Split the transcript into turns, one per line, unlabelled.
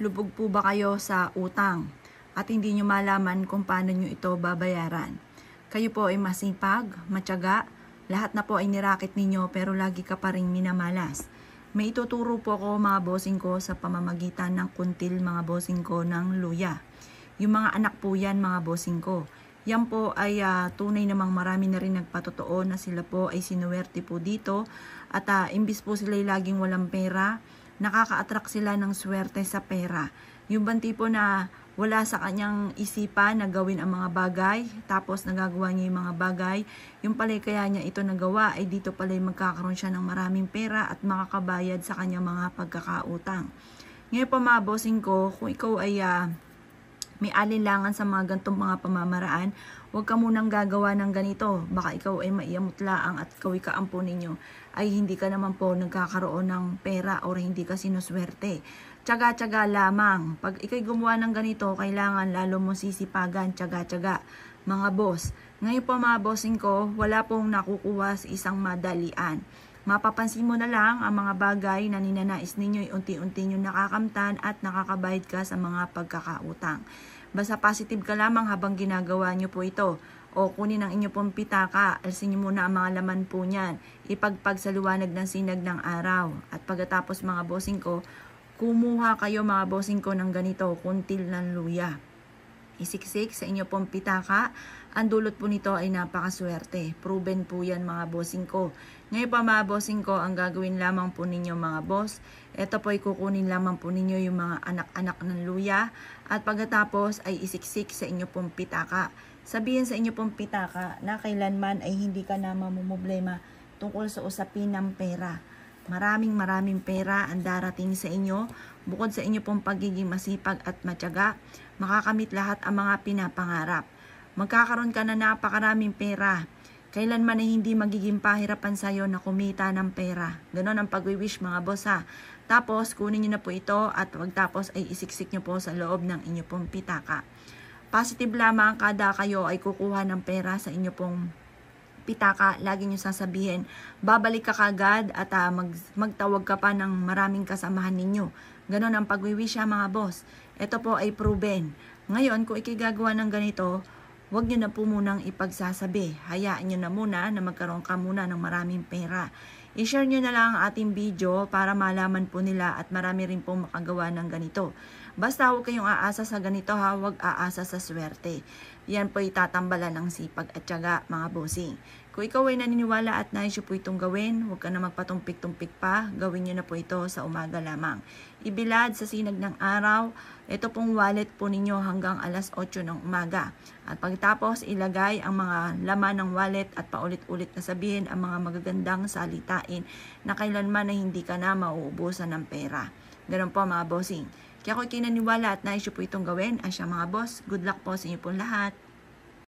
Lubog po ba kayo sa utang at hindi nyo malaman kung paano nyo ito babayaran? Kayo po ay masipag, matyaga, lahat na po ay nirakit ninyo pero lagi ka pa rin minamalas. May ituturo po ako mga bossing ko sa pamamagitan ng kuntil mga bossing ko ng luya. Yung mga anak po yan mga bossing ko. Yan po ay tunay namang marami na rin nagpatotoo na sila po ay sinuwerte po dito at imbis po sila ay laging walang pera, nakaka-attract sila ng swerte sa pera. Yung bang tipo na wala sa kanyang isipan na gawin ang mga bagay, tapos nagagawa niya yung mga bagay, yung pala'y kaya niya ito nagawa, ay dito pala'y magkakaroon siya ng maraming pera at makakabayad sa kanyang mga pagkakautang. Ngayon po mga bossing ko, kung ikaw ay may alinlangan sa mga gantong mga pamamaraan, huwag ka munang gagawa ng ganito. Baka ikaw ay maiamutlaang at ikaw ay kaampo ninyo, ay hindi ka naman po nagkakaroon ng pera o hindi ka sinuswerte. Tiyaga-tiyaga lamang. Pag ikay gumawa ng ganito, kailangan lalo mo sisipagan, tiyaga-tiyaga. Mga boss, ngayon po mga bossing ko, wala pong nakukuha sa isang madalian. Mapapansin mo na lang ang mga bagay na ninanais ninyo ay unti-unti nyo nakakamtan at nakakabayad ka sa mga pagkakautang. Basta positive ka lamang habang ginagawa nyo po ito. O kunin ang inyo pong pitaka, alsin nyo muna ang mga laman po niyan. Ipagpag sa liwanag ng sinag ng araw. At pagkatapos mga bossing ko, kumuha kayo mga bossing ko ng ganito, kuntil ng luya. Isiksik sa inyo pong pitaka. Ang dulot po nito ay napakaswerte. Proven po yan mga bossing ko. Ngayon pa mga bossing ko, ang gagawin lamang po ninyo mga boss, ito po ay kukunin lamang po ninyo yung mga anak-anak ng luya at pagkatapos ay isiksik sa inyo pong pitaka. Sabihin sa inyo pong pitaka na kailanman ay hindi ka na mamumblema tungkol sa usapin ng pera. Maraming pera ang darating sa inyo. Bukod sa inyo pong pagiging masipag at matyaga, makakamit lahat ang mga pinapangarap. Magkakaroon ka na napakaraming pera. Kailanman ay hindi magiging pahirapan sa'yo na kumita ng pera. Ganon ang pag-wish mga boss ha. Tapos kunin nyo na po ito at pagtapos ay isiksik nyo po sa loob ng inyo pong pitaka. Positive lamang kada kayo ay kukuha ng pera sa inyo pong pitaka, lagi nyo sasabihin, babalik ka kagad at magtawag ka pa ng maraming kasamahan ninyo. Ganon ang pag-wish ha mga boss. Ito po ay proven. Ngayon, kung ikigagawa ng ganito, huwag nyo na po munang ipagsasabi. Hayaan nyo na muna na magkaroon ka muna ng maraming pera. I-share nyo na lang ang ating video para malaman po nila at marami rin po makagawa ng ganito. Basta huwag kayong aasa sa ganito ha, huwag aasa sa swerte. Yan po itatambalan ng sipag at tiyaga mga bossing. Kung ikaw ay naniniwala at nais nyo po itong gawin, huwag ka na magpatumpik-tumpik pa, gawin nyo na po ito sa umaga lamang. Ibilad sa sinag ng araw, ito pong wallet po ninyo hanggang alas 8 ng umaga. At pagtapos ilagay ang mga laman ng wallet at paulit-ulit na sabihin ang mga magagandang salitain na kailanman na hindi ka na mauubusan ng pera. Ganun po mga bossing. Kaya kung kinaniwala at nais nyo po itong gawin, ay siya mga boss, good luck po sa inyo po lahat.